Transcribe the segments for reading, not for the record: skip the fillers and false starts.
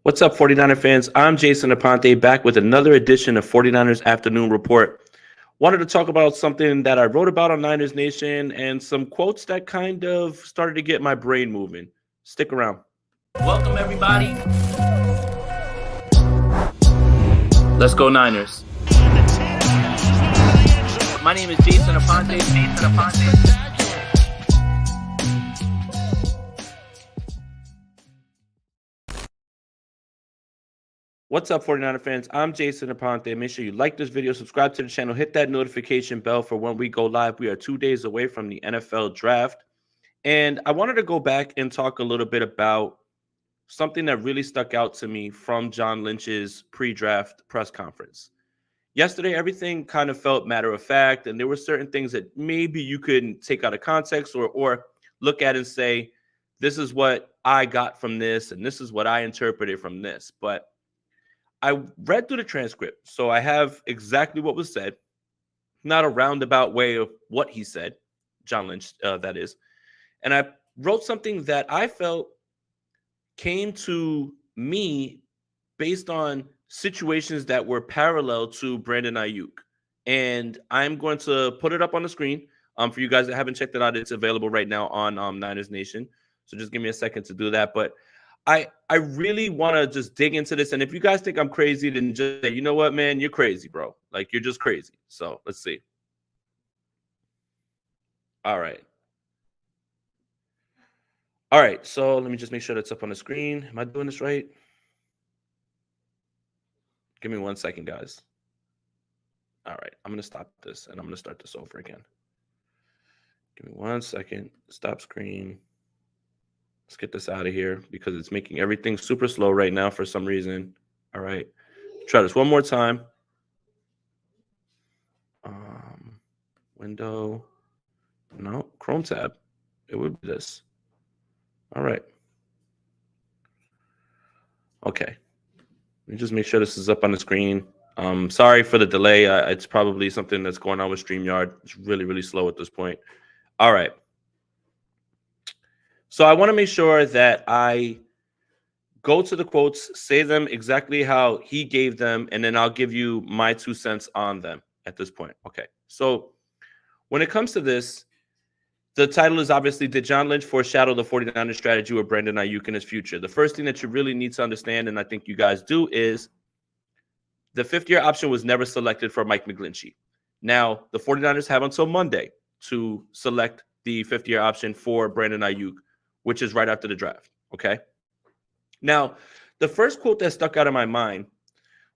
What's up, 49er fans? I'm Jason Aponte, back with another edition of 49ers Afternoon Report. Wanted to talk about something that I wrote about on Niners Nation and some quotes that kind of started to get my brain moving. Stick around. Welcome, everybody. Let's go, Niners. My name is Jason Aponte. What's up, 49er fans? I'm Jason Aponte. Make sure you like this video, subscribe to the channel, hit that notification bell for when we go live. We are 2 days away from the NFL draft. And I wanted to go back and talk a little bit about something that really stuck out to me from John Lynch's pre-draft press conference. Yesterday, everything kind of felt matter of fact, and there were certain things that maybe you could take out of context or look at and say, this is what I got from this, and this is what I interpreted from this. But I read through the transcript, so I have exactly what was said, not a roundabout way of what he said, John Lynch, that is. And I wrote something that I felt came to me based on situations that were parallel to Brandon Aiyuk. And I'm going to put it up on the screen. For you guys that haven't checked it out, it's available right now on Niners Nation. So just give me a second to do that. But I really want to just dig into this. And if you guys think I'm crazy, then just say, you know what, man, you're crazy, bro. Like, you're just crazy. So let's see. All right. All right. So let me just make sure that's up on the screen. Am I doing this right? Give me 1 second, guys. All right. I'm going to stop this and I'm going to start this over again. Give me 1 second. Stop screen. Let's get this out of here because it's making everything super slow right now for some reason. All right. Try this one more time. Window. No, Chrome tab. It would be this. All right. Okay. Let me just make sure this is up on the screen. Sorry for the delay. It's probably something that's going on with StreamYard. It's really, really slow at this point. All right. So I want to make sure that I go to the quotes, say them exactly how he gave them, and then I'll give you my 2 cents on them at this point. Okay. So when it comes to this, the title is obviously, did John Lynch foreshadow the 49ers strategy with Brandon Aiyuk in his future? The first thing that you really need to understand, and I think you guys do, is the fifth-year option was never selected for Mike McGlinchey. Now, the 49ers have until Monday to select the fifth-year option for Brandon Aiyuk, which is right after the draft, okay? Now, the first quote that stuck out of my mind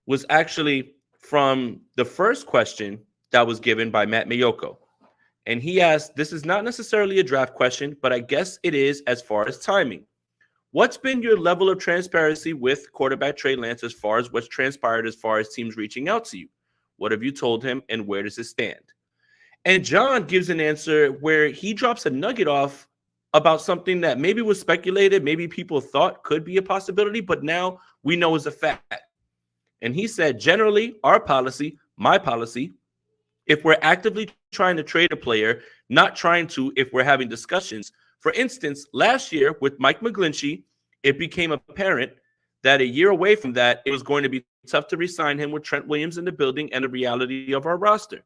was actually from the first question that was given by Matt Mayoko. And he asked, this is not necessarily a draft question, but I guess it is as far as timing. What's been your level of transparency with quarterback Trey Lance as far as what's transpired as far as teams reaching out to you? What have you told him, and where does it stand? And John gives an answer where he drops a nugget off about something that maybe was speculated, maybe people thought could be a possibility, but now we know is a fact. And he said, generally, our policy, my policy, if we're actively trying to trade a player, not trying to if we're having discussions. For instance, last year with Mike McGlinchey, it became apparent that a year away from that, it was going to be tough to re-sign him with Trent Williams in the building and the reality of our roster.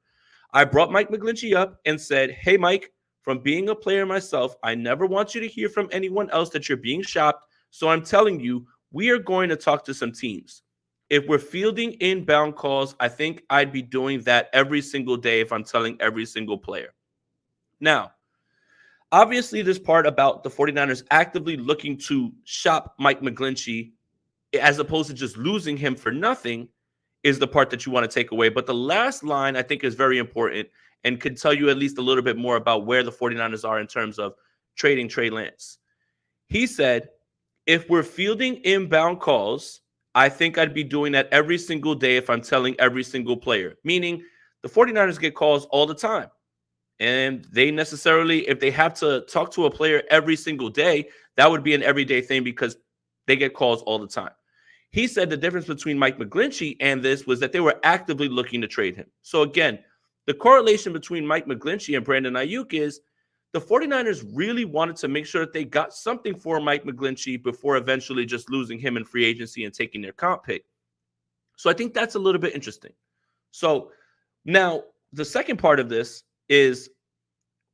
I brought Mike McGlinchey up and said, hey, Mike, from being a player myself, I never want you to hear from anyone else that you're being shopped. So I'm telling you, we are going to talk to some teams. If we're fielding inbound calls, I think I'd be doing that every single day if I'm telling every single player. Now, obviously, this part about the 49ers actively looking to shop Mike McGlinchey as opposed to just losing him for nothing is the part that you want to take away. But the last line I think is very important and could tell you at least a little bit more about where the 49ers are in terms of trading Trey Lance. He said, if we're fielding inbound calls, I think I'd be doing that every single day if I'm telling every single player, meaning the 49ers get calls all the time. And they necessarily, if they have to talk to a player every single day, that would be an everyday thing because they get calls all the time. He said the difference between Mike McGlinchey and this was that they were actively looking to trade him. So again, the correlation between Mike McGlinchey and Brandon Aiyuk is the 49ers really wanted to make sure that they got something for Mike McGlinchey before eventually just losing him in free agency and taking their comp pick. So I think that's a little bit interesting. So now the second part of this is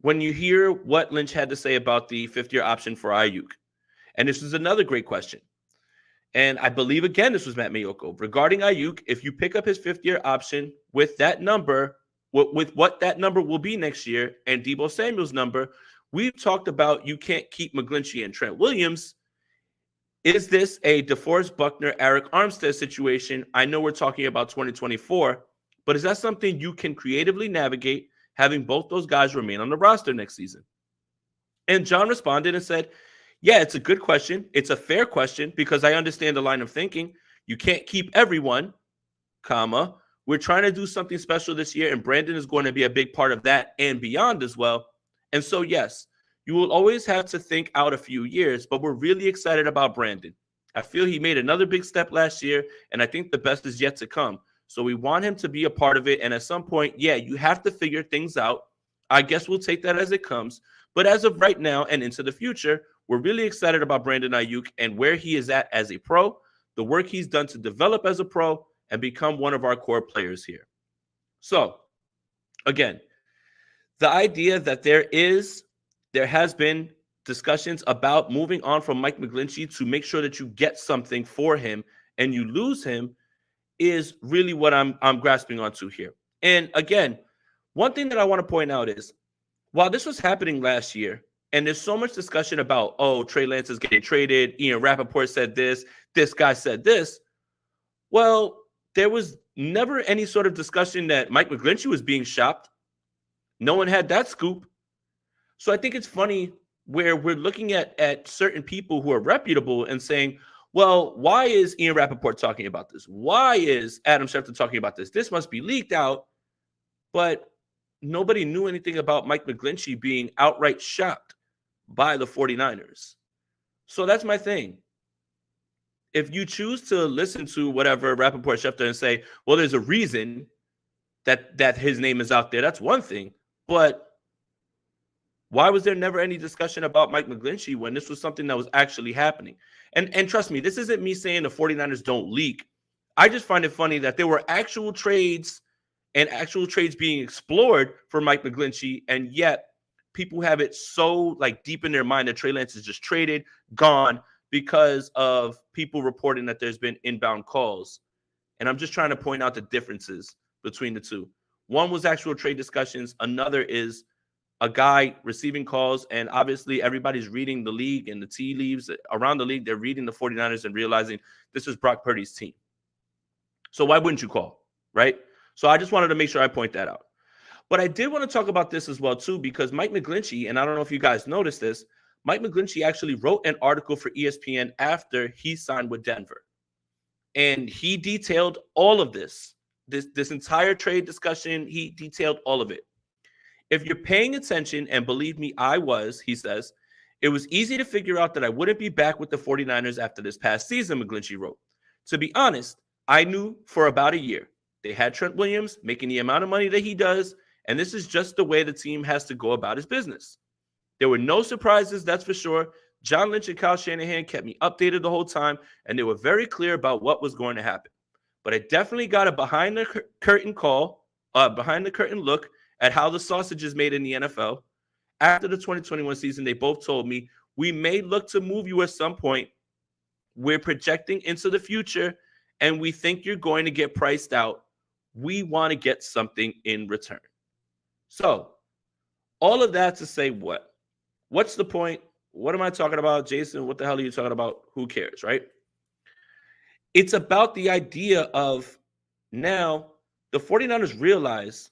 when you hear what Lynch had to say about the fifth-year option for Aiyuk. And this is another great question. And I believe, again, this was Matt Mayoko. Regarding Aiyuk, if you pick up his fifth-year option with that number, with what that number will be next year, and Deebo Samuel's number, we've talked about you can't keep McGlinchey and Trent Williams. Is this a DeForest Buckner, Eric Armstead situation? I know we're talking about 2024, but is that something you can creatively navigate, having both those guys remain on the roster next season? And John responded and said, yeah, it's a good question. It's a fair question because I understand the line of thinking. You can't keep everyone, comma. We're trying to do something special this year, and Brandon is going to be a big part of that and beyond as well. And so, yes, you will always have to think out a few years, but we're really excited about Brandon. I feel he made another big step last year, and I think the best is yet to come. So we want him to be a part of it. And at some point, yeah, you have to figure things out. I guess we'll take that as it comes. But as of right now and into the future, we're really excited about Brandon Aiyuk and where he is at as a pro, the work he's done to develop as a pro and become one of our core players here. So, again, the idea that there has been discussions about moving on from Mike McGlinchey to make sure that you get something for him and you lose him is really what I'm grasping onto here. And again, one thing that I want to point out is while this was happening last year, and there's so much discussion about, oh, Trey Lance is getting traded, Ian Rappaport said this guy said this. Well, there was never any sort of discussion that Mike McGlinchey was being shopped. No one had that scoop. So I think it's funny where we're looking at certain people who are reputable and saying, well, why is Ian Rappaport talking about this? Why is Adam Schefter talking about this? This must be leaked out. But nobody knew anything about Mike McGlinchey being outright shopped by the 49ers. So that's my thing. If you choose to listen to whatever Rappaport, Schefter, and say, well, there's a reason that his name is out there, that's one thing. But why was there never any discussion about Mike McGlinchey when this was something that was actually happening? And trust me, this isn't me saying the 49ers don't leak. I just find it funny that there were actual trades being explored for Mike McGlinchey, and yet people have it so deep in their mind that Trey Lance is just traded, gone, because of people reporting that there's been inbound calls. And I'm just trying to point out the differences between the two. One was actual trade discussions. Another is a guy receiving calls, and obviously everybody's reading the league and the tea leaves around the league. They're reading the 49ers and realizing this is Brock Purdy's team. So why wouldn't you call, right? So I just wanted to make sure I point that out. But I did want to talk about this as well, too, because Mike McGlinchey, and I don't know if you guys noticed this, Mike McGlinchey actually wrote an article for ESPN after he signed with Denver. And he detailed all of this entire trade discussion. He detailed all of it. If you're paying attention, and believe me, I was, he says, it was easy to figure out that I wouldn't be back with the 49ers after this past season, McGlinchey wrote. To be honest, I knew for about a year. They had Trent Williams making the amount of money that he does, and this is just the way the team has to go about his business. There were no surprises, that's for sure. John Lynch and Kyle Shanahan kept me updated the whole time, and they were very clear about what was going to happen. But I definitely got a behind the curtain look at how the sausage is made in the NFL. After the 2021 season, they both told me, we may look to move you at some point. We're projecting into the future, and we think you're going to get priced out. We want to get something in return. So all of that to say what? What's the point? What am I talking about? Jason, what the hell are you talking about? Who cares, right? It's about the idea of now the 49ers realize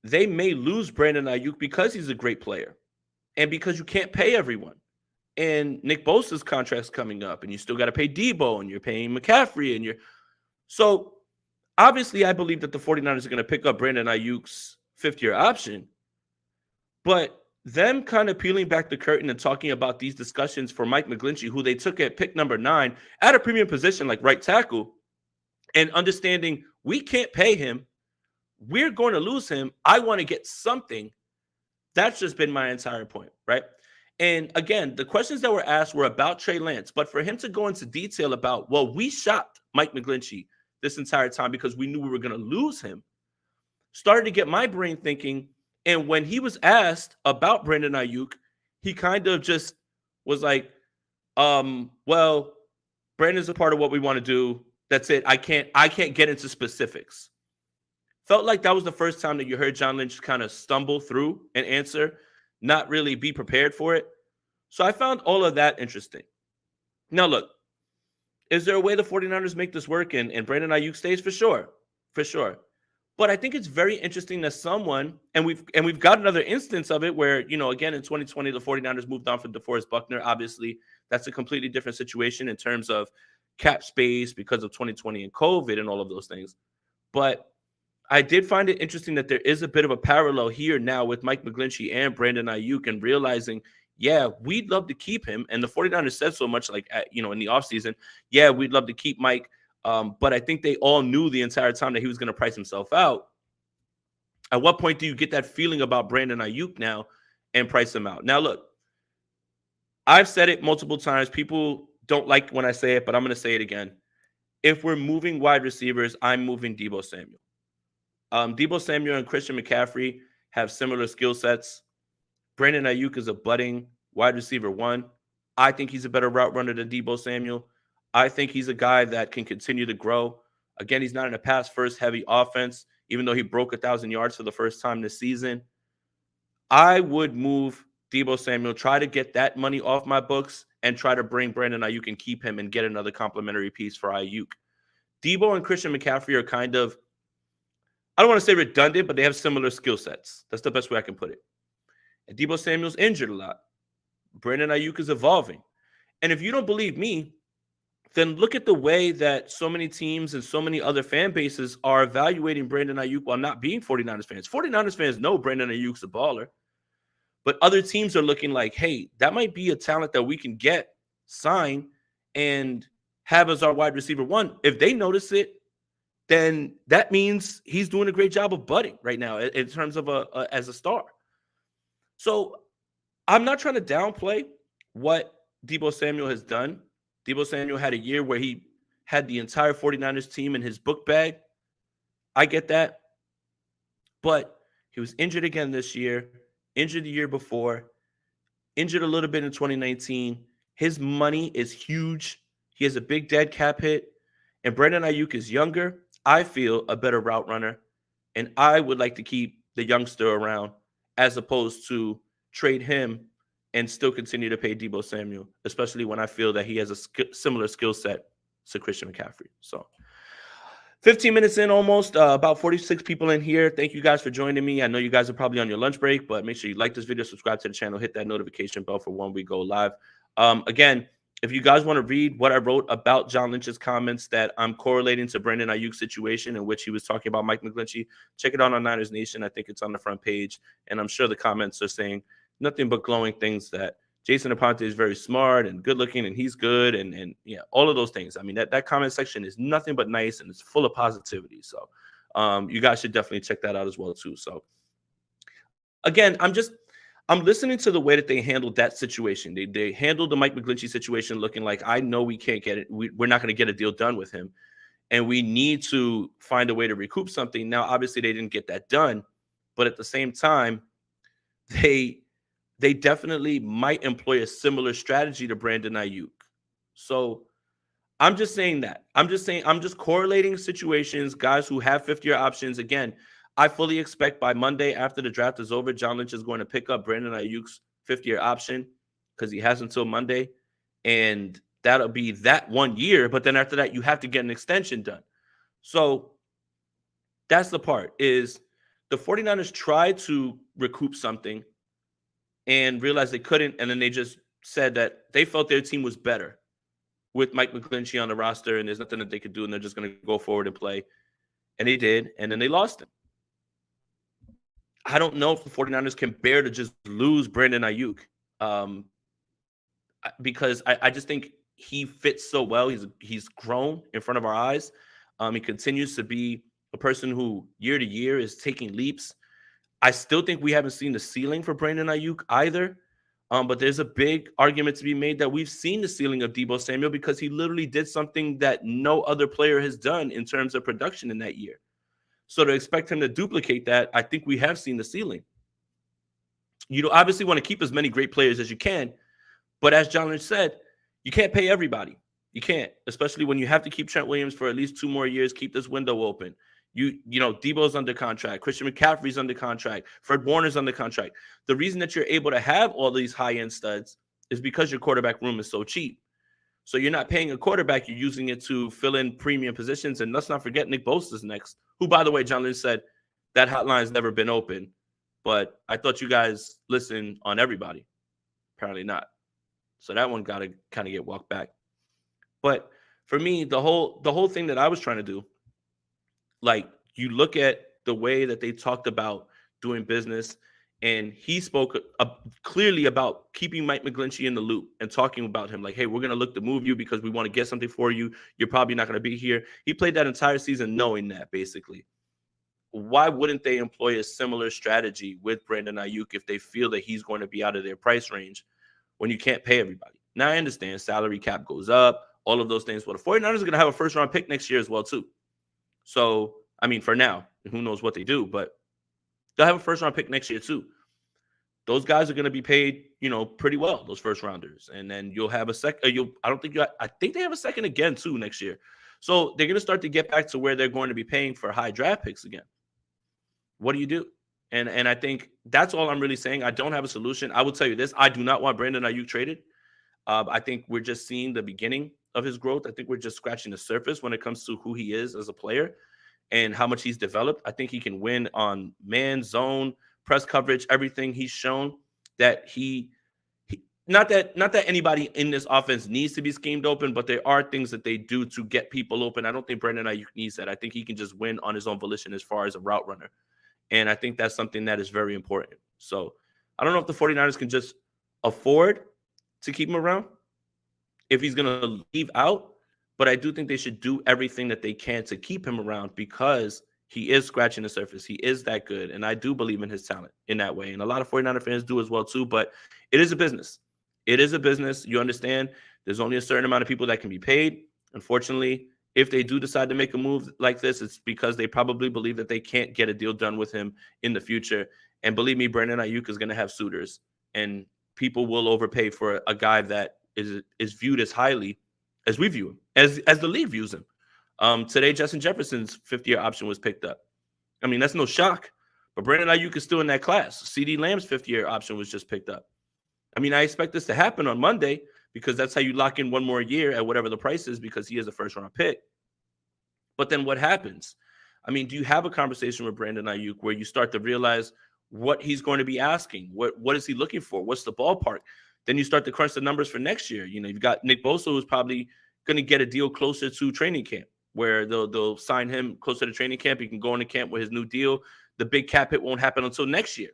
they may lose Brandon Aiyuk because he's a great player and because you can't pay everyone. And Nick Bosa's contract's coming up, and you still got to pay Deebo, and you're paying McCaffrey, so obviously I believe that the 49ers are going to pick up Brandon Aiyuk's fifth-year option. But them kind of peeling back the curtain and talking about these discussions for Mike McGlinchey, who they took at pick number 9 at a premium position like right tackle, and understanding we can't pay him, we're going to lose him. I want to get something. That's just been my entire point, right? And again, the questions that were asked were about Trey Lance, but for him to go into detail about, well, we shopped Mike McGlinchey this entire time because we knew we were going to lose him, started to get my brain thinking. And when he was asked about Brandon Aiyuk, he kind of just was like, well, Brandon's a part of what we want to do. That's it. I can't get into specifics. Felt like that was the first time that you heard John Lynch kind of stumble through an answer, not really be prepared for it. So I found all of that interesting. Now, look, is there a way the 49ers make this work and Brandon Aiyuk stays? For sure. For sure. But I think it's very interesting that someone, and we've got another instance of it where, again, in 2020, the 49ers moved on from DeForest Buckner. Obviously, that's a completely different situation in terms of cap space because of 2020 and COVID and all of those things. But I did find it interesting that there is a bit of a parallel here now with Mike McGlinchey and Brandon Aiyuk and realizing, yeah, we'd love to keep him. And the 49ers said so much like, in the offseason, yeah, we'd love to keep Mike. But I think they all knew the entire time that he was going to price himself out. At what point do you get that feeling about Brandon Aiyuk now and price him out? Now, look, I've said it multiple times. People don't like when I say it, but I'm going to say it again. If we're moving wide receivers, I'm moving Deebo Samuel. Deebo Samuel and Christian McCaffrey have similar skill sets. Brandon Aiyuk is a budding wide receiver one. I think he's a better route runner than Deebo Samuel. I think he's a guy that can continue to grow. Again, he's not in a pass-first heavy offense, even though he broke 1,000 yards for the first time this season. I would move Deebo Samuel, try to get that money off my books, and try to bring Brandon Aiyuk and keep him and get another complimentary piece for Aiyuk. Deebo and Christian McCaffrey are kind of, I don't want to say redundant, but they have similar skill sets. That's the best way I can put it. And Deebo Samuel's injured a lot. Brandon Aiyuk is evolving. And if you don't believe me, then look at the way that so many teams and so many other fan bases are evaluating Brandon Aiyuk while not being 49ers fans. 49ers fans know Brandon Aiyuk's a baller. But other teams are looking like, hey, that might be a talent that we can get, sign, and have as our wide receiver one. If they notice it, then that means he's doing a great job of budding right now in terms of as a star. So I'm not trying to downplay what Deebo Samuel has done. Deebo Samuel had a year where he had the entire 49ers team in his book bag. I get that. But he was injured again this year, injured the year before, injured a little bit in 2019. His money is huge. He has a big dead cap hit. And Brandon Aiyuk is younger. I feel a better route runner. And I would like to keep the youngster around as opposed to trade him and still continue to pay Deebo Samuel, especially when I feel that he has a similar skill set to Christian McCaffrey. So 15 minutes in almost, about 46 people in here. Thank you guys for joining me. I know you guys are probably on your lunch break, but make sure you like this video, subscribe to the channel, hit that notification bell for when we go live. Again, if you guys want to read what I wrote about John Lynch's comments that I'm correlating to Brandon Aiyuk's situation in which he was talking about Mike McGlinchey, check it out on Niners Nation. I think it's on the front page. And I'm sure the comments are saying nothing but glowing things that Jason Aponte is very smart and good looking and he's good. And yeah, all of those things. I mean, that comment section is nothing but nice and it's full of positivity. So you guys should definitely check that out as well too. So again, I'm listening to the way that they handled that situation. They handled the Mike McGlinchey situation looking like, I know we can't get it. We're not going to get a deal done with him. And we need to find a way to recoup something. Now, obviously, they didn't get that done. But at the same time, they definitely might employ a similar strategy to Brandon Aiyuk. So I'm just saying that. I'm just correlating situations, guys who have fifth-year options. Again, I fully expect by Monday after the draft is over, John Lynch is going to pick up Brandon Aiyuk's fifth-year option because he has until Monday. And that'll be that 1 year. But then after that, you have to get an extension done. So that's the part is the 49ers tried to recoup something and realized they couldn't. And then they just said that they felt their team was better with Mike McGlinchey on the roster and there's nothing that they could do and they're just going to go forward and play. And they did. And then they lost him. I don't know if the 49ers can bear to just lose Brandon Aiyuk because I just think he fits so well. He's grown in front of our eyes. He continues to be a person who year to year is taking leaps. I still think we haven't seen the ceiling for Brandon Aiyuk either. But there's a big argument to be made that we've seen the ceiling of Deebo Samuel because he literally did something that no other player has done in terms of production in that year. So to expect him to duplicate that, I think we have seen the ceiling. You obviously want to keep as many great players as you can, but as John Lynch said, you can't pay everybody. You can't, especially when you have to keep Trent Williams for at least 2 more years, keep this window open. Debo's under contract, Christian McCaffrey's under contract, Fred Warner's under contract. The reason that you're able to have all these high-end studs is because your quarterback room is so cheap. So you're not paying a quarterback, you're using it to fill in premium positions. And let's not forget Nick Bosa's next, who, by the way, John Lynch said that hotline's never been open. But I thought you guys listen on everybody. Apparently not. So that one got to kind of get walked back. But for me, the whole thing that I was trying to do, like, you look at the way that they talked about doing business, and he spoke clearly about keeping Mike McGlinchey in the loop and talking about him like, hey, we're going to look to move you because we want to get something for you. You're probably not going to be here. He played that entire season knowing that, basically. Why wouldn't they employ a similar strategy with Brandon Aiyuk if they feel that he's going to be out of their price range when you can't pay everybody? Now, I understand salary cap goes up, all of those things. Well, the 49ers are going to have a first-round pick next year as well, too. So, I mean, for now, who knows what they do, but they'll have a first-round pick next year, too. Those guys are going to be paid, pretty well, those first-rounders. And then you'll have a second. I think they have a second again, too, next year. So they're going to start to get back to where they're going to be paying for high draft picks again. What do you do? And I think that's all I'm really saying. I don't have a solution. I will tell you this. I do not want Brandon Aiyuk traded. I think we're just seeing the beginning of his growth. I think we're just scratching the surface when it comes to who he is as a player and how much he's developed. I think he can win on man, zone, press coverage, everything. He's shown that he not that anybody in this offense needs to be schemed open, but there are things that they do to get people open. I don't think Brandon Aiyuk needs that. I think he can just win on his own volition as far as a route runner. And I think that's something that is very important. So I don't know if the 49ers can just afford to keep him around if he's going to leave out. But I do think they should do everything that they can to keep him around because he is scratching the surface. He is that good. And I do believe in his talent in that way. And a lot of 49er fans do as well, too. But it is a business. It is a business. You understand there's only a certain amount of people that can be paid. Unfortunately, if they do decide to make a move like this, it's because they probably believe that they can't get a deal done with him in the future. And believe me, Brandon Aiyuk is going to have suitors. And people will overpay for a guy that is viewed as highly as we view him, as the league views him. Today, Justin Jefferson's 5th-year option was picked up. I mean, that's no shock. But Brandon Aiyuk is still in that class. CeeDee Lamb's 5th-year option was just picked up. I mean, I expect this to happen on Monday because that's how you lock in one more year at whatever the price is because he is a first-round pick. But then what happens? I mean, do you have a conversation with Brandon Aiyuk where you start to realize what he's going to be asking? What is he looking for? What's the ballpark? Then you start to crunch the numbers for next year. You've got Nick Bosa, who's probably going to get a deal closer to training camp where they'll sign him closer to training camp. He can go into camp with his new deal. The big cap hit won't happen until next year.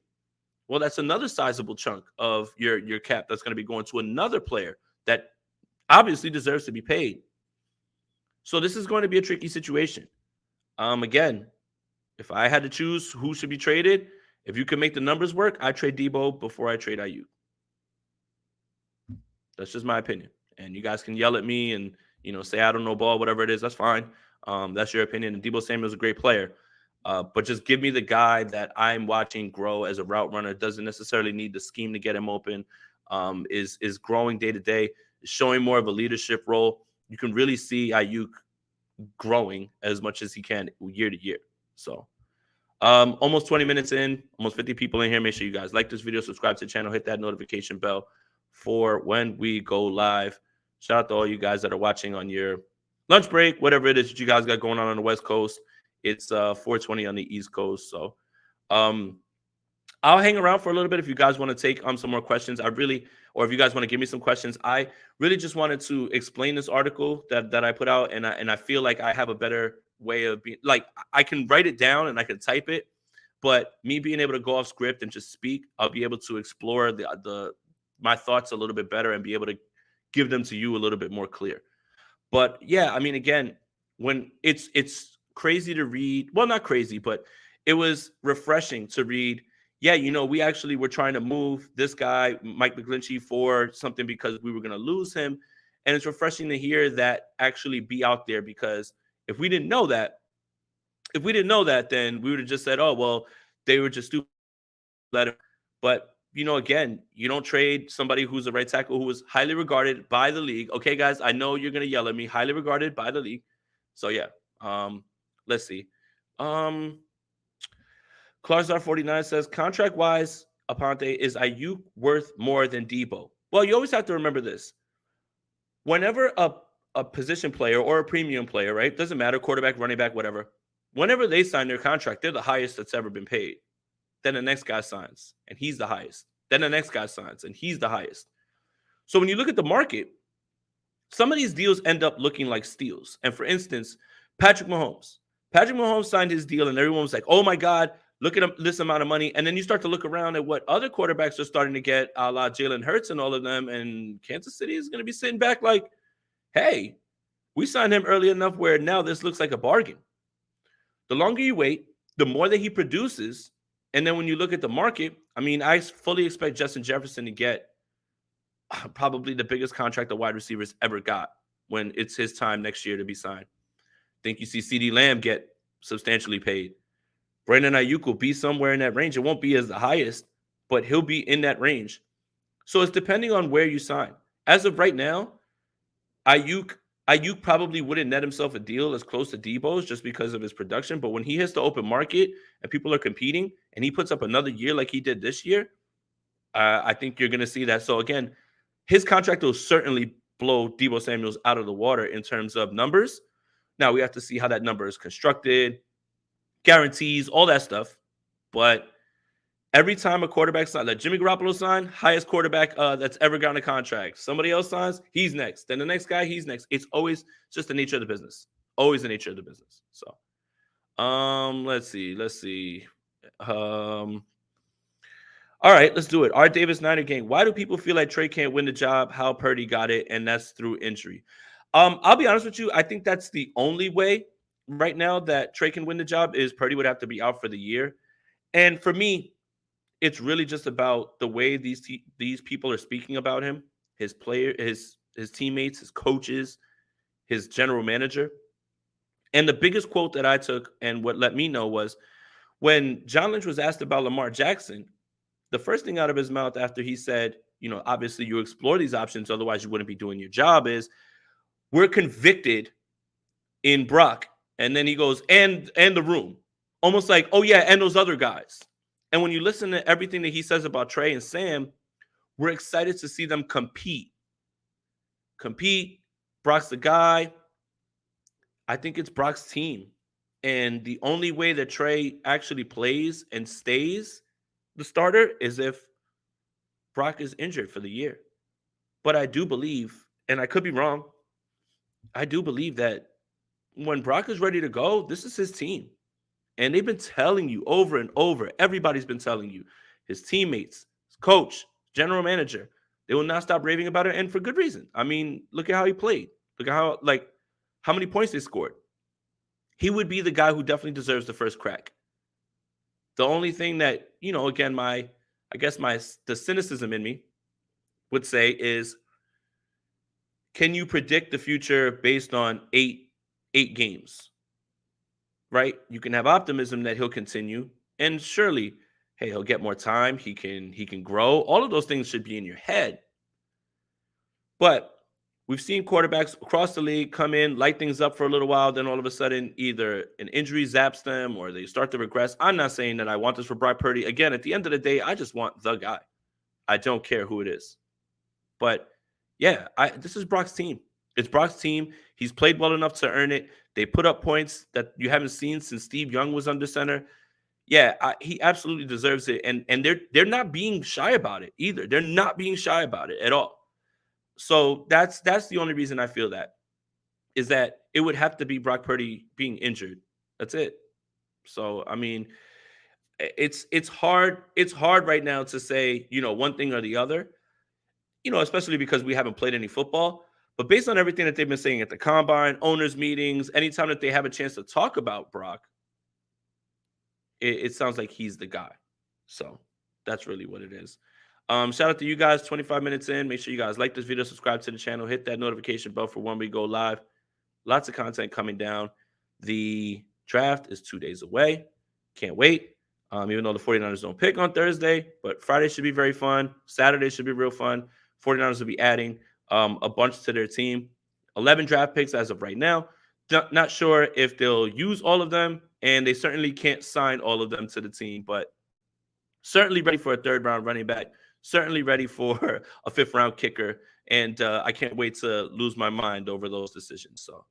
Well, that's another sizable chunk of your cap that's going to be going to another player that obviously deserves to be paid. So this is going to be a tricky situation. Again, if I had to choose who should be traded, if you can make the numbers work, I trade Deebo before I trade Aiyuk. That's just my opinion. And you guys can yell at me and, say I don't know ball, whatever it is. That's fine. That's your opinion. And Deebo Samuel's a great player. But just give me the guy that I'm watching grow as a route runner. Doesn't necessarily need the scheme to get him open. Is growing day to day, showing more of a leadership role. You can really see Aiyuk growing as much as he can year to year. So almost 20 minutes in, almost 50 people in here. Make sure you guys like this video, subscribe to the channel, hit that notification bell for when we go live. Shout out to all you guys that are watching on your lunch break, whatever it is that you guys got going on the West Coast. It's 4:20 on the East Coast. So I'll hang around for a little bit if you guys want to take some more questions. Or if you guys want to give me some questions. I really just wanted to explain this article that I put out, and I feel like I have a better way of being, like, I can write it down and I can type it, but me being able to go off script and just speak, I'll be able to explore my thoughts a little bit better and be able to give them to you a little bit more clear. But yeah, I mean, again, when it's crazy to read, well, not crazy, but it was refreshing to read yeah, we actually were trying to move this guy, Mike McGlinchey, for something because we were going to lose him. And it's refreshing to hear that actually be out there, because if we didn't know that, then we would have just said, oh, well, they were just stupid. Let him. But, again, you don't trade somebody who's a right tackle who was highly regarded by the league. Okay, guys, I know you're going to yell at me. Highly regarded by the league. So, yeah, let's see. Clarzar49 says, contract-wise, Aponte, is Aiyuk worth more than Debo? Well, you always have to remember this. Whenever a position player or a premium player, right, doesn't matter, quarterback, running back, whatever, whenever they sign their contract, they're the highest that's ever been paid. Then the next guy signs, and he's the highest. Then the next guy signs, and he's the highest. So when you look at the market, some of these deals end up looking like steals. And for instance, Patrick Mahomes. Patrick Mahomes signed his deal, and everyone was like, oh my God, look at this amount of money. And then you start to look around at what other quarterbacks are starting to get, a la Jalen Hurts and all of them. And Kansas City is going to be sitting back like, hey, we signed him early enough where now this looks like a bargain. The longer you wait, the more that he produces. And then when you look at the market, I mean, I fully expect Justin Jefferson to get probably the biggest contract the wide receivers ever got when it's his time next year to be signed. I think you see CeeDee Lamb get substantially paid. Brandon Aiyuk will be somewhere in that range. It won't be as the highest, but he'll be in that range. So it's depending on where you sign. As of right now, Aiyuk probably wouldn't net himself a deal as close to Debo's just because of his production. But when he hits the open market and people are competing and he puts up another year like he did this year, I think you're going to see that. So again, his contract will certainly blow Deebo Samuel's out of the water in terms of numbers. Now we have to see how that number is constructed, guarantees, all that stuff. But every time a quarterback signs, like Jimmy Garoppolo signed, highest quarterback that's ever gotten a contract. Somebody else signs, he's next. Then the next guy, he's next. It's always just the nature of the business. Always the nature of the business. So, let's see. All right, let's do it. Art Davis Niner Gang. Why do people feel like Trey can't win the job? How Purdy got it, and that's through injury. I'll be honest with you. I think that's the only way right now that Trey can win the job is Purdy would have to be out for the year. And for me, it's really just about the way these people are speaking about him, his player, his teammates, his coaches, his general manager. And the biggest quote that I took and what let me know was when John Lynch was asked about Lamar Jackson, the first thing out of his mouth after he said, obviously you explore these options, otherwise you wouldn't be doing your job, is we're convicted in Brock. And then he goes, and the room. Almost like, oh yeah, and those other guys. And when you listen to everything that he says about Trey and Sam, we're excited to see them compete. Brock's the guy. I think it's Brock's team. And the only way that Trey actually plays and stays the starter is if Brock is injured for the year. But I do believe, and I could be wrong, I do believe that when Brock is ready to go, this is his team. And they've been telling you over and over, everybody's been telling you, his teammates, his coach, general manager, they will not stop raving about it, and for good reason. I mean, look at how he played. Look at how many points they scored. He would be the guy who definitely deserves the first crack. The only thing that, again, the cynicism in me would say is, can you predict the future based on eight games? Right? You can have optimism that he'll continue, and surely, hey, he'll get more time. He can grow. All of those things should be in your head. But we've seen quarterbacks across the league come in, light things up for a little while, then all of a sudden either an injury zaps them or they start to regress. I'm not saying that I want this for Brock Purdy. Again, at the end of the day, I just want the guy. I don't care who it is. But yeah, this is Brock's team. It's Brock's team. He's played well enough to earn it. They put up points that you haven't seen since Steve Young was under center. Yeah, he absolutely deserves it. And they're not being shy about it either. They're not being shy about it at all. So that's the only reason I feel that, is that it would have to be Brock Purdy being injured. That's it. So, I mean, it's hard. It's hard right now to say, one thing or the other, especially because we haven't played any football. But based on everything that they've been saying at the combine, owners' meetings, anytime that they have a chance to talk about Brock, it sounds like he's the guy. So That's really what it is. Shout out to you guys, 25 minutes in. Make sure you guys like this video, subscribe to the channel, hit that notification bell for when we go live. Lots of content coming down. The draft is 2 days away. Can't wait. Even though the 49ers don't pick on Thursday, but Friday should be very fun. Saturday should be real fun. 49ers will be adding a bunch to their team. 11 draft picks as of right now. Not sure if they'll use all of them, and they certainly can't sign all of them to the team, but certainly ready for a third round running back, certainly ready for a fifth round kicker. And I can't wait to lose my mind over those decisions. So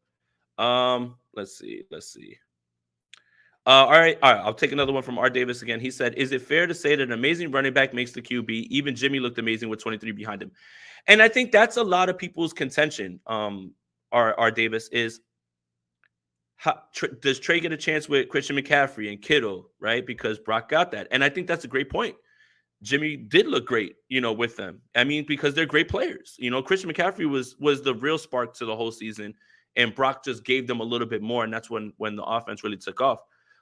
let's see. All right. I'll take another one from R. Davis again. He said, is it fair to say that an amazing running back makes the QB? Even Jimmy looked amazing with 23 behind him. And I think that's a lot of people's contention. R. Davis is, does Trey get a chance with Christian McCaffrey and Kittle, right? Because Brock got that. And I think that's a great point. Jimmy did look great, with them. I mean, because they're great players. Christian McCaffrey was the real spark to the whole season, and Brock just gave them a little bit more, and that's when the offense really took off.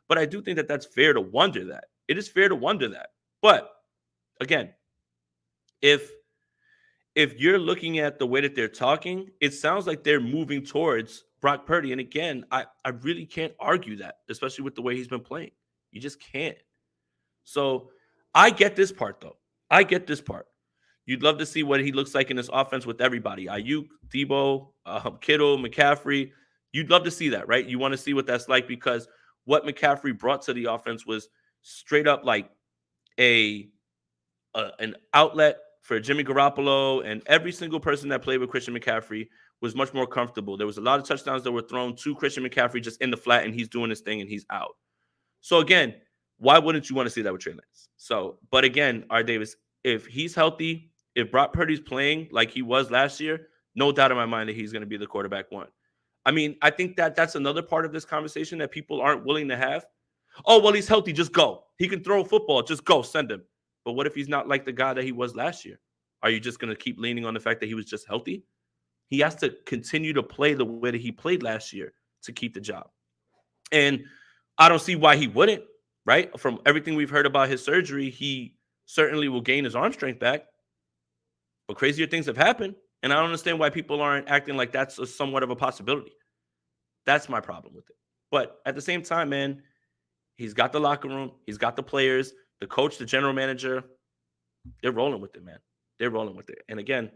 But I do think that that's fair to wonder that. It is fair to wonder that. But again, if you're looking at the way that they're talking, it sounds like they're moving towards Brock Purdy. And again, I really can't argue that, especially with the way he's been playing. You just can't. So I get this part, though. I get this part. You'd love to see what he looks like in this offense with everybody. Aiyuk, Debo, Kittle, McCaffrey. You'd love to see that, right? You want to see what that's like, because what McCaffrey brought to the offense was straight up like an outlet for Jimmy Garoppolo, and every single person that played with Christian McCaffrey was much more comfortable. There was a lot of touchdowns that were thrown to Christian McCaffrey just in the flat, and he's doing his thing and he's out. So again, why wouldn't you want to see that with Trey Lance? So, but again, R. Davis, if he's healthy, if Brock Purdy's playing like he was last year, no doubt in my mind that he's going to be the quarterback one. I mean, I think that's another part of this conversation that people aren't willing to have. Oh, well, he's healthy. Just go. He can throw a football. Just go. Send him. But what if he's not like the guy that he was last year? Are you just going to keep leaning on the fact that he was just healthy? He has to continue to play the way that he played last year to keep the job. And I don't see why he wouldn't, right? From everything we've heard about his surgery, he certainly will gain his arm strength back. But crazier things have happened. And I don't understand why people aren't acting like that's somewhat of a possibility. That's my problem with it. But at the same time, man, he's got the locker room. He's got the players, the coach, the general manager. They're rolling with it, man. They're rolling with it. And again,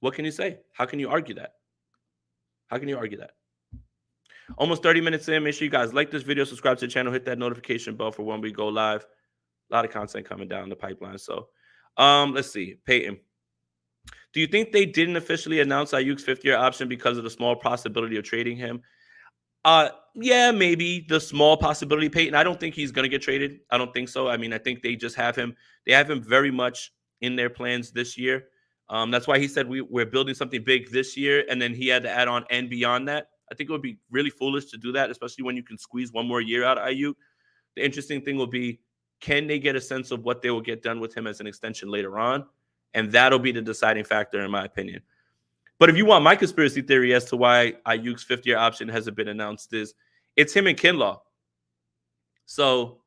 what can you say? How can you argue that? How can you argue that? Almost 30 minutes in. Make sure you guys like this video, subscribe to the channel, hit that notification bell for when we go live. A lot of content coming down the pipeline. So let's see. Peyton, do you think they didn't officially announce Aiyuk's fifth-year option because of the small possibility of trading him? Yeah, maybe the small possibility, Peyton. I don't think he's going to get traded. I don't think so. I mean, I think they just have him. They have him very much in their plans this year. That's why he said we're building something big this year, and then he had to add on and beyond that. I think it would be really foolish to do that, especially when you can squeeze one more year out of Aiyuk. The interesting thing will be, can they get a sense of what they will get done with him as an extension later on? And that'll be the deciding factor, in my opinion. But if you want my conspiracy theory as to why Aiyuk's fifth-year option hasn't been announced, it's him and Kinlaw. So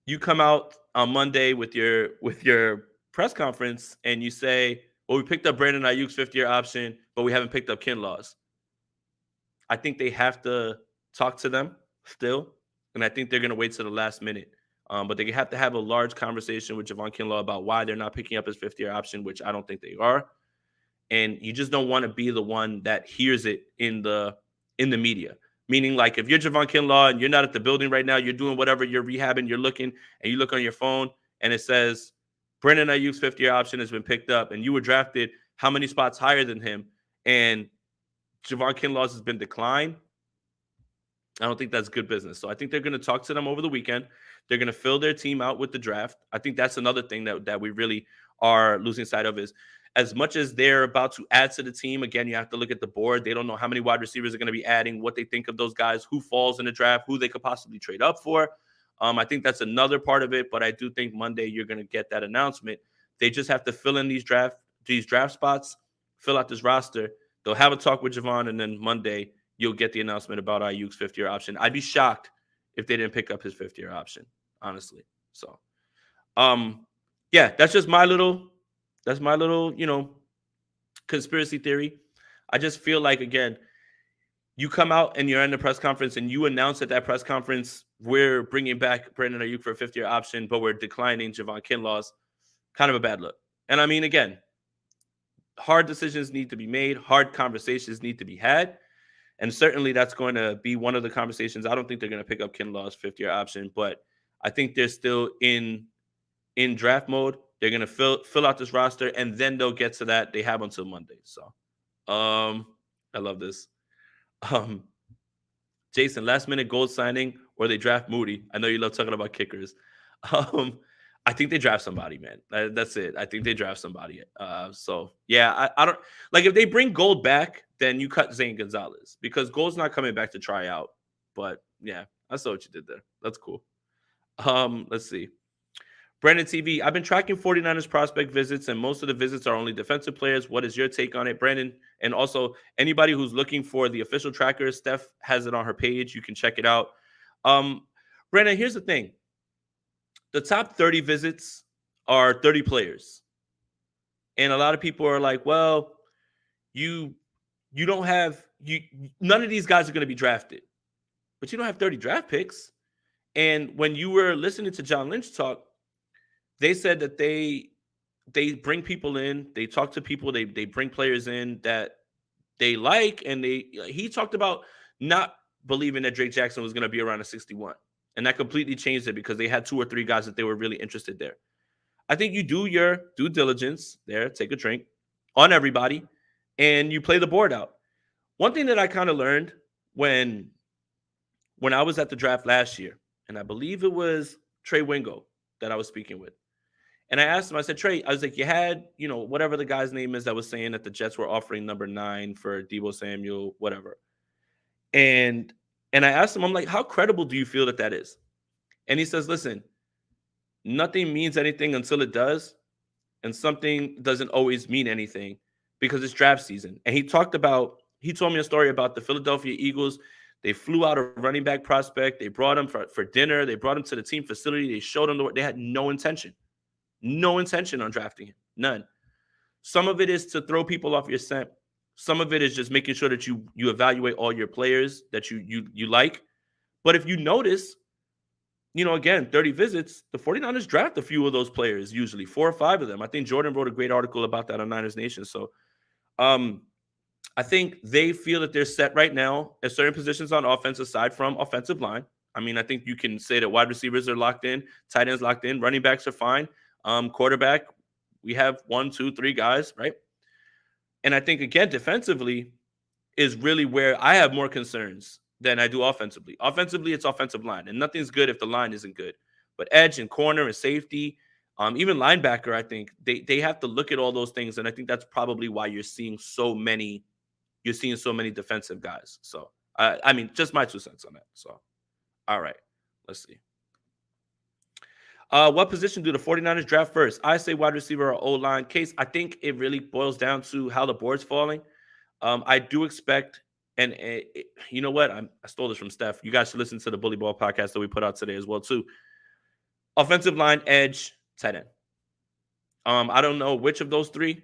you come out on Monday with your press conference and you say, well, we picked up Brandon Aiyuk's fifth-year option, but we haven't picked up Kinlaw's. I think they have to talk to them still, and I think they're going to wait to the last minute. But they have to have a large conversation with Javon Kinlaw about why they're not picking up his fifth-year option, which I don't think they are. And you just don't want to be the one that hears it in the media. Meaning, like, if you're Javon Kinlaw and you're not at the building right now, you're doing whatever, you're rehabbing, you're looking, and you look on your phone, and it says, Brandon Aiyuk's fifth-year option has been picked up, and you were drafted how many spots higher than him, and Javon Kinlaw's has been declined, I don't think that's good business. So I think they're going to talk to them over the weekend. They're going to fill their team out with the draft. I think that's another thing that we really are losing sight of, is as much as they're about to add to the team, again, you have to look at the board. They don't know how many wide receivers are going to be adding, what they think of those guys, who falls in the draft, who they could possibly trade up for. I think that's another part of it, but I do think Monday you're going to get that announcement. They just have to fill in these draft spots, fill out this roster. They'll have a talk with Javon, and then Monday you'll get the announcement about Aiyuk's fifth-year option. I'd be shocked if they didn't pick up his fifth-year option, honestly. So Yeah, that's my little, conspiracy theory. I just feel like, again, you come out and you're in the press conference and you announce at that press conference, we're bringing back Brandon Aiyuk for a fifth-year option, but we're declining Javon Kinlaw's. Kind of a bad look. And I mean, again, hard decisions need to be made, hard conversations need to be had. And certainly that's going to be one of the conversations. I don't think they're going to pick up Kinlaw's fifth-year option, but I think they're still in draft mode. They're going to fill out this roster, and then they'll get to that. They have until Monday. So I love this. Um, Jason, last minute gold signing or they draft Moody. I know you love talking about kickers. Um, I think they draft somebody, man. That's it. I think they draft somebody. So yeah, I don't like if they bring Gold back, then you cut Zane Gonzalez because Gold's not coming back to try out. But yeah, I saw what you did there. That's cool. Let's see. Brandon TV, I've been tracking 49ers prospect visits, and most of the visits are only defensive players. What is your take on it, Brandon? And also, anybody who's looking for the official tracker, Steph has it on her page. You can check it out. Brandon, here's the thing. The top 30 visits are 30 players. And a lot of people are like, well, you don't have none of these guys are going to be drafted. But you don't have 30 draft picks. And when you were listening to John Lynch talk, they said that they bring people in, they talk to people, they bring players in that they like, and he talked about not believing that Drake Jackson was going to be around a 61. And that completely changed it because they had 2 or 3 guys that they were really interested there. I think you do your due diligence there, take a drink on everybody, and you play the board out. One thing that I kind of learned when I was at the draft last year, and I believe it was Trey Wingo that I was speaking with. And I asked him, I said, Trey, I was like, you had, whatever the guy's name is that was saying that the Jets were offering number 9 for Deebo Samuel, whatever. And I asked him, I'm like, how credible do you feel that is? And he says, listen, nothing means anything until it does. And something doesn't always mean anything because it's draft season. And he told me a story about the Philadelphia Eagles. They flew out a running back prospect. They brought him for dinner. They brought him to the team facility. They showed him they had no intention on drafting him. None. Some of it is to throw people off your scent. Some of it is just making sure that you evaluate all your players that you like. But if you notice, again, 30 visits, the 49ers draft a few of those players, usually 4 or 5 of them. I think Jordan wrote a great article about that on Niners Nation. So I think they feel that they're set right now at certain positions on offense aside from offensive line. I mean, I think you can say that wide receivers are locked in, tight ends locked in, running backs are fine. Quarterback, we have 1, 2, 3 guys, right? And I think, again, defensively is really where I have more concerns than I do offensively. Offensively, it's offensive line, and nothing's good if the line isn't good. But edge and corner and safety, even linebacker, I think they have to look at all those things, and I think that's probably why you're seeing so many defensive guys. So, I mean, just my 2 cents on that. So, all right, let's see. What position do the 49ers draft first? I say wide receiver or O-line. Case, I think it really boils down to how the board's falling. I do expect, and you know what? I stole this from Steph. You guys should listen to the Bully Ball podcast that we put out today as well, too. Offensive line, edge, tight end. I don't know which of those 3,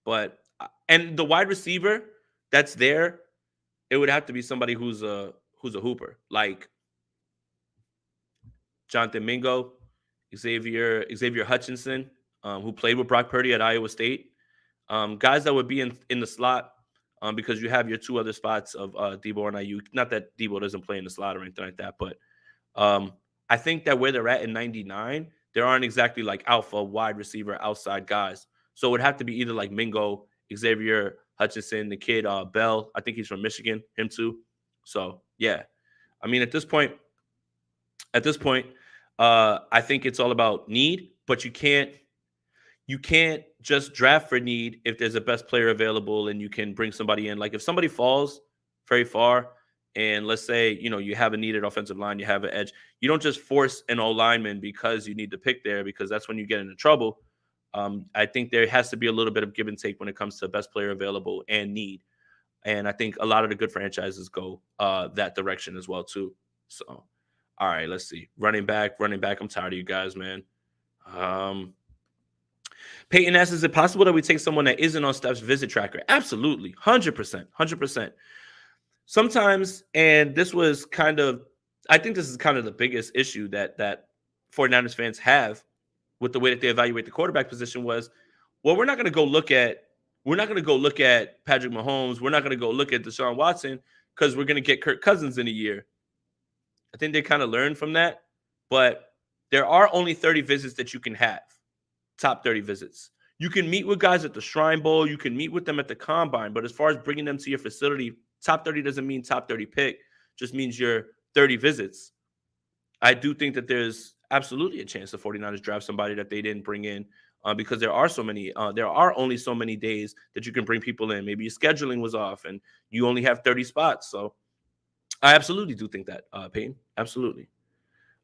but and the wide receiver that's there, it would have to be somebody who's a hooper, like Jonathan Mingo, Xavier Hutchinson, who played with Brock Purdy at Iowa State. Guys that would be in the slot because you have your 2 other spots of Deebo and Aiyuk. Not that Deebo doesn't play in the slot or anything like that, but I think that where they're at in 99, there aren't exactly like alpha wide receiver outside guys. So it would have to be either like Mingo, Xavier Hutchinson, the kid Bell. I think he's from Michigan, him too. So yeah, I mean at this point, I think it's all about need, but you can't just draft for need if there's a best player available and you can bring somebody in. Like if somebody falls very far and let's say, you have a needed offensive line, you have an edge, you don't just force an O-lineman because you need to pick there because that's when you get into trouble. I think there has to be a little bit of give and take when it comes to best player available and need. And I think a lot of the good franchises go that direction as well, too. So, all right, let's see. Running back. I'm tired of you guys, man. Peyton asks, is it possible that we take someone that isn't on Steph's visit tracker? Absolutely. 100%. 100%. Sometimes, and this was kind of, I think this is kind of the biggest issue that 49ers fans have with the way that they evaluate the quarterback position was, well, we're not going to go look at Patrick Mahomes. We're not going to go look at Deshaun Watson because we're going to get Kirk Cousins in a year. I think they kind of learned from that, but there are only 30 visits that you can have, top 30 visits. You can meet with guys at the Shrine Bowl. You can meet with them at the Combine, but as far as bringing them to your facility, top 30 doesn't mean top 30 pick, just means your 30 visits. I do think that there's absolutely a chance the 49ers draft somebody that they didn't bring in because there are only so many days that you can bring people in. Maybe your scheduling was off and you only have 30 spots. So I absolutely do think that, Payne. Absolutely.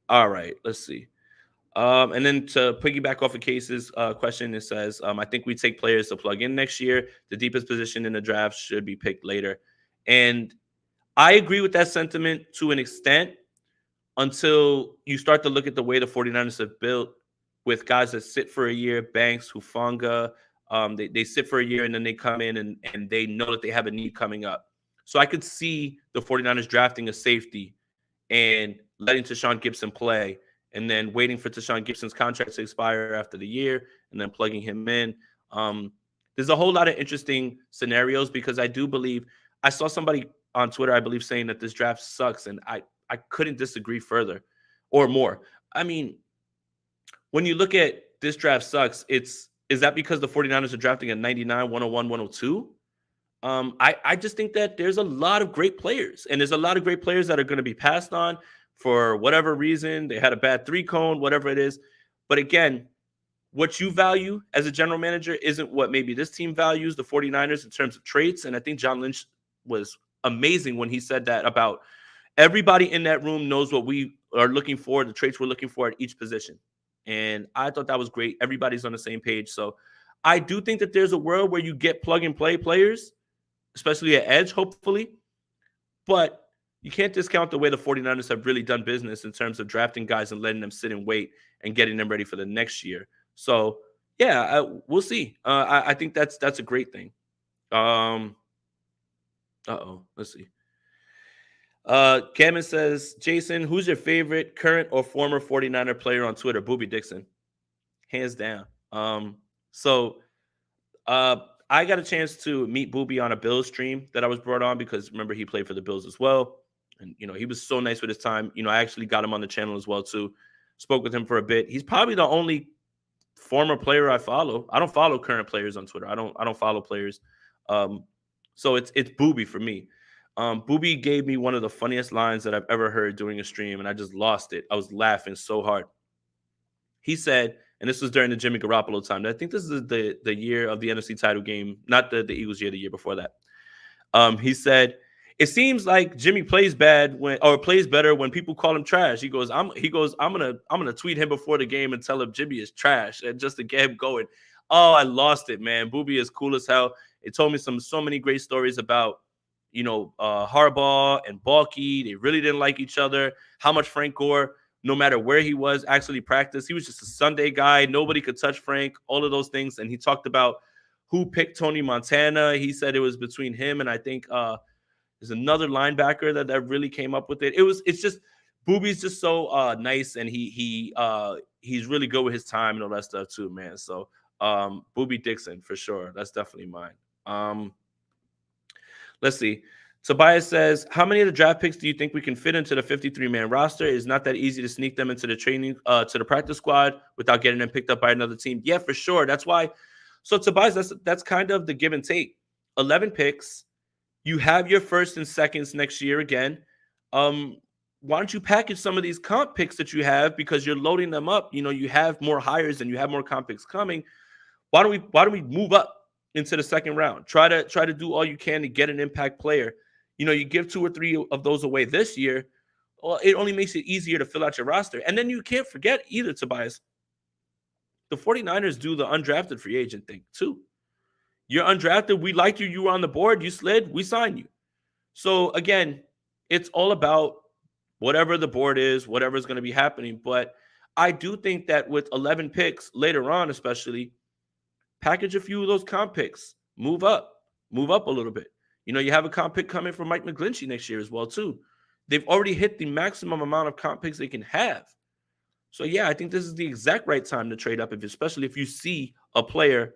All right, let's see. And then to piggyback off of Case's question, it says, I think we take players to plug in next year. The deepest position in the draft should be picked later. And I agree with that sentiment to an extent until you start to look at the way the 49ers have built with guys that sit for a year, Banks, Hufanga. They sit for a year and then they come in and they know that they have a need coming up. So I could see the 49ers drafting a safety and letting Tashawn Gibson play and then waiting for Tashawn Gibson's contract to expire after the year and then plugging him in. There's a whole lot of interesting scenarios because I do believe I saw somebody on Twitter, I believe, saying that this draft sucks, and I couldn't disagree further or more. I mean, when you look at this draft sucks, is that because the 49ers are drafting a 99, 101, 102? I just think that there's a lot of great players, and there's a lot of great players that are going to be passed on for whatever reason. They had a bad 3-cone, whatever it is. But again, what you value as a general manager isn't what maybe this team values, the 49ers, in terms of traits. And I think John Lynch was amazing when he said that about everybody in that room knows what we are looking for, the traits we're looking for at each position. And I thought that was great. Everybody's on the same page. So I do think that there's a world where you get plug and play players, especially at edge, hopefully. But you can't discount the way the 49ers have really done business in terms of drafting guys and letting them sit and wait and getting them ready for the next year. So, yeah, we'll see. I think that's a great thing. Let's see. Cameron says, Jason, who's your favorite current or former 49er player on Twitter? Boobie Dixon. Hands down. I got a chance to meet Boobie on a Bills stream that I was brought on because, remember, he played for the Bills as well. And, he was so nice with his time. I actually got him on the channel as well, too. Spoke with him for a bit. He's probably the only former player I follow. I don't follow current players on Twitter. I don't follow players. So it's Boobie for me. Boobie gave me one of the funniest lines that I've ever heard during a stream, and I just lost it. I was laughing so hard. He said, and this was during the Jimmy Garoppolo time. I think this is the year of the NFC title game, not the Eagles year, the year before that. He said, it seems like Jimmy plays better when people call him trash. He goes, I'm gonna tweet him before the game and tell him Jimmy is trash, and just to get him going. Oh, I lost it, man. Boobie is cool as hell. It told me so many great stories about, Harbaugh and Balky. They really didn't like each other. How much Frank Gore, no matter where he was, actually practiced. He was just a Sunday guy. Nobody could touch Frank, all of those things. And he talked about who picked Tony Montana. He said it was between him and I think there's another linebacker that really came up with it. It's just Boobie's just so nice, and he's really good with his time and all that stuff too, man. So Boobie Dixon for sure. That's definitely mine. Let's see. Tobias says, how many of the draft picks do you think we can fit into the 53-man roster? It's not that easy to sneak them into the training, to the practice squad without getting them picked up by another team. Yeah, for sure. That's why. So Tobias, that's kind of the give and take. 11 picks. You have your first and seconds next year again. Why don't you package some of these comp picks that you have because you're loading them up? You have more hires and you have more comp picks coming. Why don't we move up into the second round? Try to do all you can to get an impact player. You give 2 or 3 of those away this year. Well, it only makes it easier to fill out your roster. And then you can't forget either, Tobias. The 49ers do the undrafted free agent thing too. You're undrafted. We liked you. You were on the board. You slid. We signed you. So again, it's all about whatever the board is, whatever's going to be happening. But I do think that with 11 picks later on, especially, package a few of those comp picks, move up a little bit. You have a comp pick coming from Mike McGlinchey next year as well, too. They've already hit the maximum amount of comp picks they can have. So, yeah, I think this is the exact right time to trade up, especially if you see a player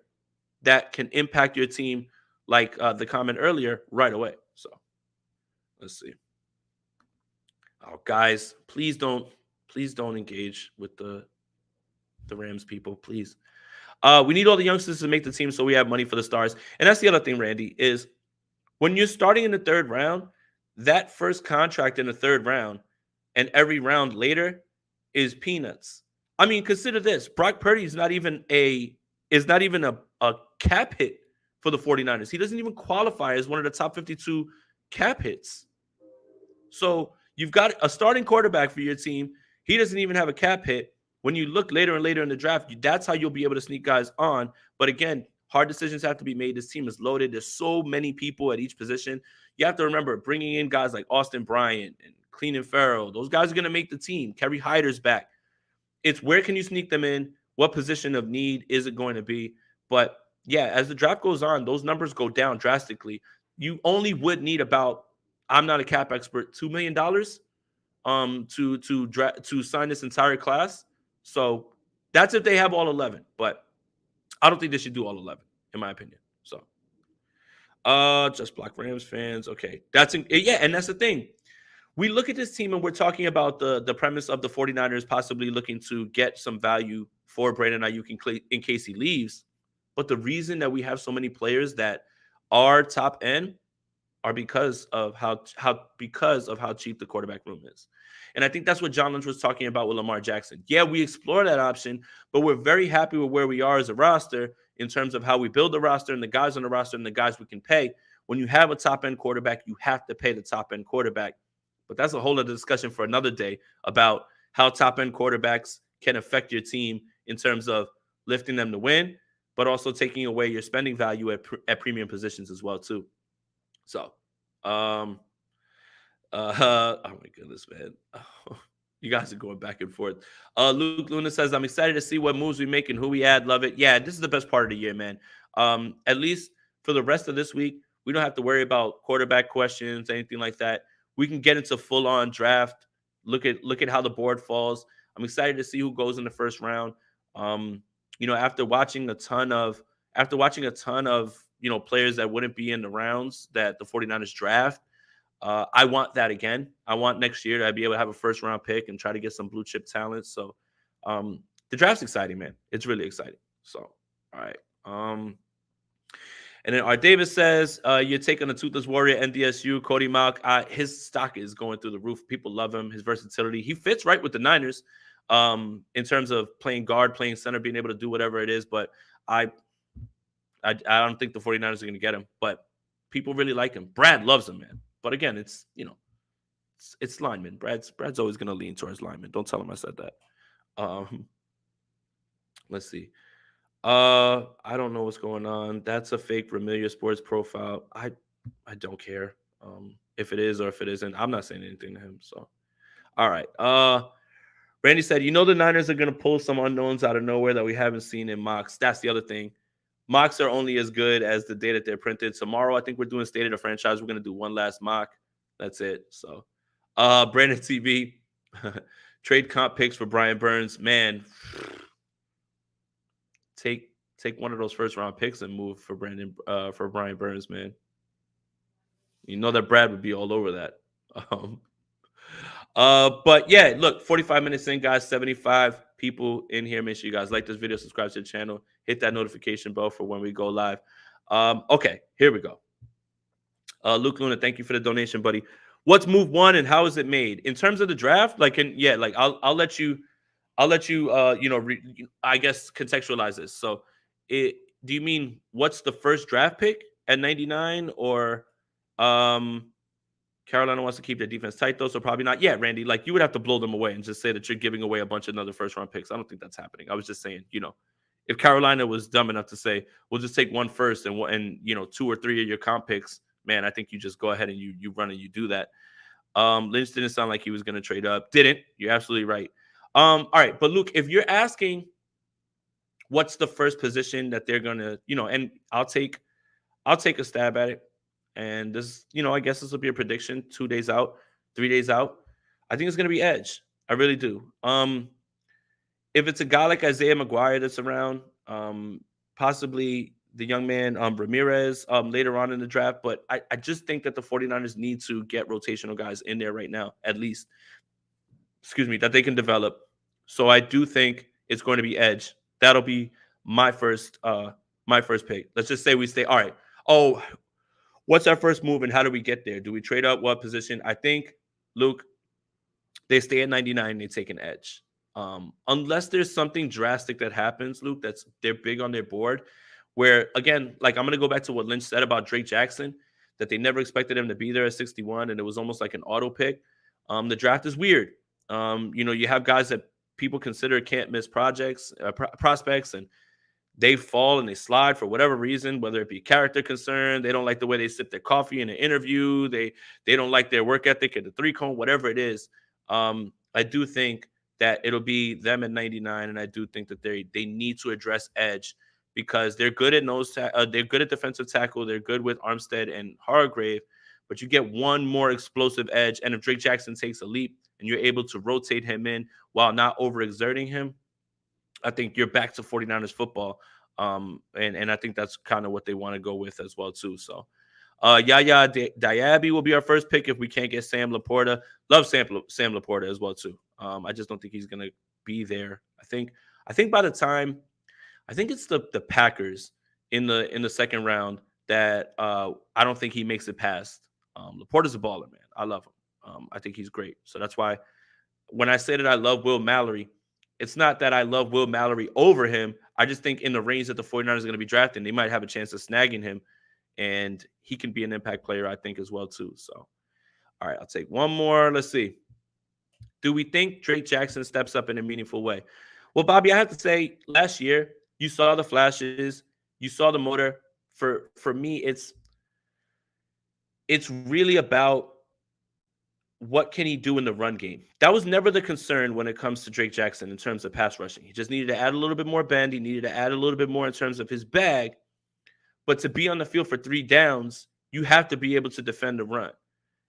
that can impact your team, like the comment earlier, right away. So, let's see. Oh, guys, please don't engage with the Rams people, please. We need all the youngsters to make the team so we have money for the stars. And that's the other thing, Randy, is when you're starting in the third round, that first contract in the third round and every round later is peanuts. I mean, consider this. Brock Purdy is not even a cap hit for the 49ers. He doesn't even qualify as one of the top 52 cap hits. So you've got a starting quarterback for your team. He doesn't even have a cap hit. When you look later and later in the draft, that's how you'll be able to sneak guys on. But again, hard decisions have to be made. This team is loaded. There's so many people at each position. You have to remember bringing in guys like Austin Bryant and Clelin Ferrell. Those guys are going to make the team. Kerry Hyder's back. It's where can you sneak them in? What position of need is it going to be? But yeah, as the draft goes on, those numbers go down drastically. You only would need about, I'm not a cap expert, $2 million to sign this entire class. So that's if they have all 11. But I don't think they should do all 11, in my opinion. So just Black Rams fans. Okay. And that's the thing. We look at this team and we're talking about the premise of the 49ers possibly looking to get some value for Brandon Aiyuk in case he leaves. But the reason that we have so many players that are top end are because of how cheap the quarterback room is. And I think that's what John Lynch was talking about with Lamar Jackson. Yeah, we explore that option, but we're very happy with where we are as a roster in terms of how we build the roster and the guys on the roster and the guys we can pay. When you have a top-end quarterback, you have to pay the top-end quarterback. But that's a whole other discussion for another day about how top-end quarterbacks can affect your team in terms of lifting them to win, but also taking away your spending value at premium positions as well, too. So, oh my goodness, man. You guys are going back and forth. Luke Luna says, I'm excited to see what moves we make and who we add. Love it. Yeah, this is the best part of the year, man. At least for the rest of this week, we don't have to worry about quarterback questions, anything like that. We can get into full-on draft. Look at how the board falls. I'm excited to see who goes in the first round. After watching a ton of players that wouldn't be in the rounds that the 49ers draft, I want that again. I want next year to be able to have a first round pick and try to get some blue chip talent. So the draft's exciting, man. It's really exciting. So, all right. And then R. Davis says, your take on the Toothless Warrior, NDSU, Cody Mauch. His stock is going through the roof. People love him, his versatility. He fits right with the Niners in terms of playing guard, playing center, being able to do whatever it is. But I don't think the 49ers are going to get him. But people really like him. Brad loves him, man. But again, it's lineman. Brad's always going to lean towards lineman. Don't tell him I said that. Let's see. I don't know what's going on. That's a fake Remilio Sports profile. I don't care if it is or if it isn't. I'm not saying anything to him. So, all right. Randy said, the Niners are going to pull some unknowns out of nowhere that we haven't seen in mocks. That's the other thing. Mocks are only as good as the day that they're printed. Tomorrow, I think we're doing State of the Franchise. We're going to do one last mock. That's it. So, Brandon TV, trade comp picks for Brian Burns. Man, take one of those first round picks and move for Brian Burns, man. You know that Brad would be all over that. But yeah, look, 45 minutes in, guys, 75 people in here. Make sure you guys like this video, subscribe to the channel, hit that notification bell for when we go live. Okay, here we go. Luke Luna, thank you for the donation, buddy. What's move one and how is it made? In terms of the draft, I'll let you I guess contextualize this. So do you mean what's the first draft pick at 99 or Carolina wants to keep their defense tight, though, so probably not. Yeah, Randy, you would have to blow them away and just say that you're giving away a bunch of another first-round picks. I don't think that's happening. I was just saying, if Carolina was dumb enough to say, we'll just take one first and 2 or 3 of your comp picks, man, I think you just go ahead and you run and you do that. Lynch didn't sound like he was going to trade up. Didn't. You're absolutely right. All right, but Luke, if you're asking what's the first position that they're gonna, and I'll take a stab at it. And this, I guess this will be a prediction 2 days out, 3 days out. I think it's gonna be edge. I really do. If it's a guy like Isaiah McGuire that's around, possibly the young man Ramirez later on in the draft. But I just think that the 49ers need to get rotational guys in there right now, at least, excuse me, that they can develop. So I do think it's going to be edge. That'll be my first pick. Let's just say we stay. All right. Oh, what's our first move and how do we get there? Do we trade up what position? I think, Luke, they stay at 99, they take an edge. Unless there's something drastic that happens, Luke, they're big on their board. Where again, like I'm gonna go back to what Lynch said about Drake Jackson, that they never expected him to be there at 61, and it was almost like an auto pick. The draft is weird. You have guys that people consider can't miss prospects, and they fall and they slide for whatever reason, whether it be character concern, they don't like the way they sip their coffee in an interview, they don't like their work ethic at the 3-cone, whatever it is. I do think that it'll be them at 99, and I do think that they need to address edge because they're good at they're good at defensive tackle, they're good with Armstead and Hargrave, but you get one more explosive edge, and if Drake Jackson takes a leap and you're able to rotate him in while not overexerting him, I think you're back to 49ers football. And I think that's kind of what they want to go with as well, too. So Yaya Diaby will be our first pick if we can't get Sam Laporta. Love Sam Laporta as well, too. I just don't think he's going to be there. I think by the time, I think it's the Packers in the second round that I don't think he makes it past. Laporta's a baller, man. I love him. I think he's great. So that's why when I say that I love Will Mallory, it's not that I love Will Mallory over him. I just think in the range that the 49ers are going to be drafting, they might have a chance of snagging him, and he can be an impact player, I think, as well, too. So, all right, I'll take one more. Let's see. Do we think Drake Jackson steps up in a meaningful way? Well, Bobby, I have to say, last year, you saw the flashes. You saw the motor. For me, it's really about what can he do in the run game? That was never the concern when it comes to Drake Jackson in terms of pass rushing. He just needed to add a little bit more bend. He needed to add a little bit more in terms of his bag. But to be on the field for 3 downs, you have to be able to defend the run.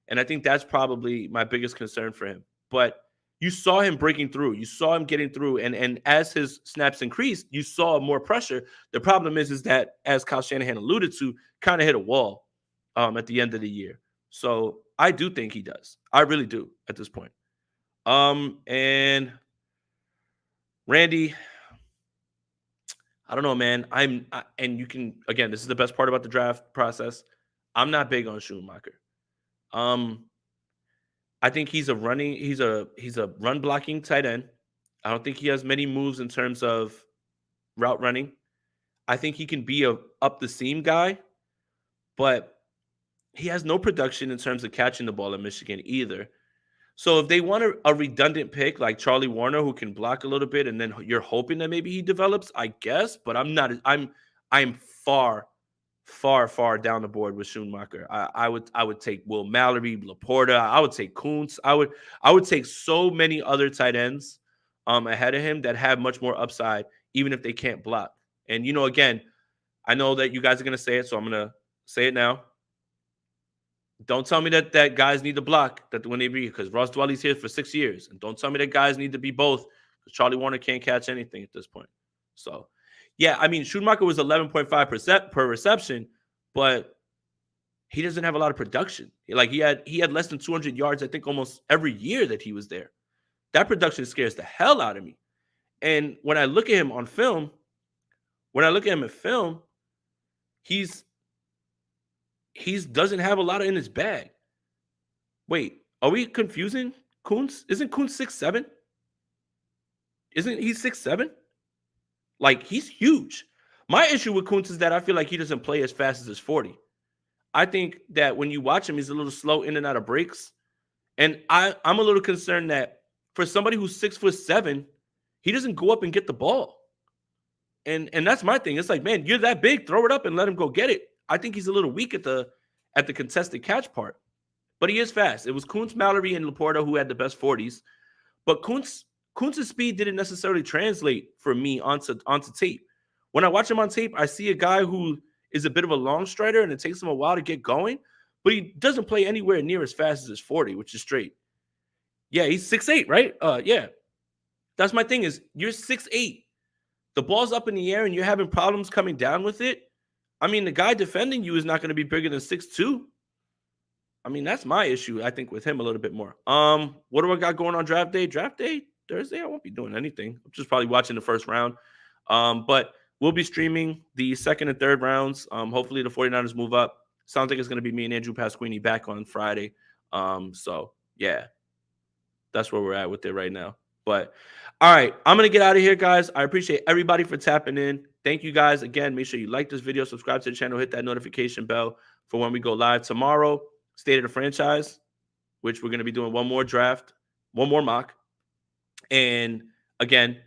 And I think that's probably my biggest concern for him. But you saw him breaking through. You saw him getting through. And as his snaps increased, you saw more pressure. The problem is that, as Kyle Shanahan alluded to, kind of hit a wall at the end of the year. So I do think he does. I really do at this point. And Randy, I don't know, man. And you can, again, this is the best part about the draft process. I'm not big on Schumacher. I think he's a run blocking tight end. I don't think he has many moves in terms of route running. I think he can be a up the seam guy, but he has no production in terms of catching the ball at Michigan either. So if they want a redundant pick like Charlie Warner who can block a little bit and then you're hoping that maybe he develops, I guess, but I'm far down the board with Schumacher. I would take Will Mallory, Laporta, I would take Kuntz. I would take so many other tight ends ahead of him that have much more upside even if they can't block. And again, I know that you guys are going to say it, so I'm going to say it now. Don't tell me that guys need to block that when they be, because Ross Dwelly's here for 6 years. And don't tell me that guys need to be both because Charlie Warner can't catch anything at this point. So, yeah, I mean, Schumacher was 11.5% per reception, but he doesn't have a lot of production. Like he had less than 200 yards, I think, almost every year that he was there. That production scares the hell out of me. And when I look at him on film, he doesn't have a lot in his bag. Wait, are we confusing Kuntz? Isn't Kuntz 6'7"? Isn't he 6'7"? Like, he's huge. My issue with Kuntz is that I feel like he doesn't play as fast as his 40. I think that when you watch him, he's a little slow in and out of breaks. And I'm a little concerned that for somebody who's 6'7", he doesn't go up and get the ball. And that's my thing. It's like, man, you're that big, throw it up and let him go get it. I think he's a little weak at the contested catch part, but he is fast. It was Kuntz, Mallory, and Laporta who had the best 40s, but Kuntz Kuntz's speed didn't necessarily translate for me onto tape. When I watch him on tape, I see a guy who is a bit of a long strider, and it takes him a while to get going, but he doesn't play anywhere near as fast as his 40, which is straight. Yeah, he's 6'8", right? Yeah. That's my thing is you're 6'8". The ball's up in the air and you're having problems coming down with it. I mean, the guy defending you is not going to be bigger than 6'2". I mean, that's my issue, I think, with him a little bit more. What do I got going on draft day? Draft day, Thursday, I won't be doing anything. I'm just probably watching the first round. But we'll be streaming the second and third rounds. Hopefully the 49ers move up. Sounds like it's going to be me and Andrew Pasquini back on Friday. So, yeah, that's where we're at with it right now. But, all right, I'm going to get out of here, guys. I appreciate everybody for tapping in. Thank you, guys. Again, make sure you like this video, subscribe to the channel, hit that notification bell for when we go live tomorrow. State of the Franchise, which we're going to be doing one more draft, one more mock. And, again,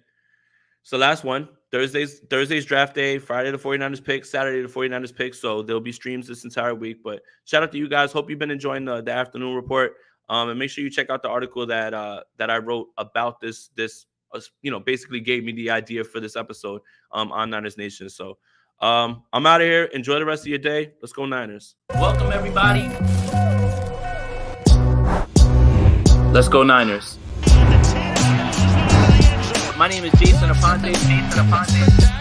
so last one, Thursday's draft day, Friday the 49ers pick, Saturday the 49ers pick. So there'll be streams this entire week. But shout out to you guys. Hope you've been enjoying the afternoon report. And make sure you check out the article that I wrote about this basically gave me the idea for this episode on Niners Nation. So I'm out of here. Enjoy the rest of your day. Let's go Niners. Welcome, everybody. Let's go Niners. My name is Jason Aponte.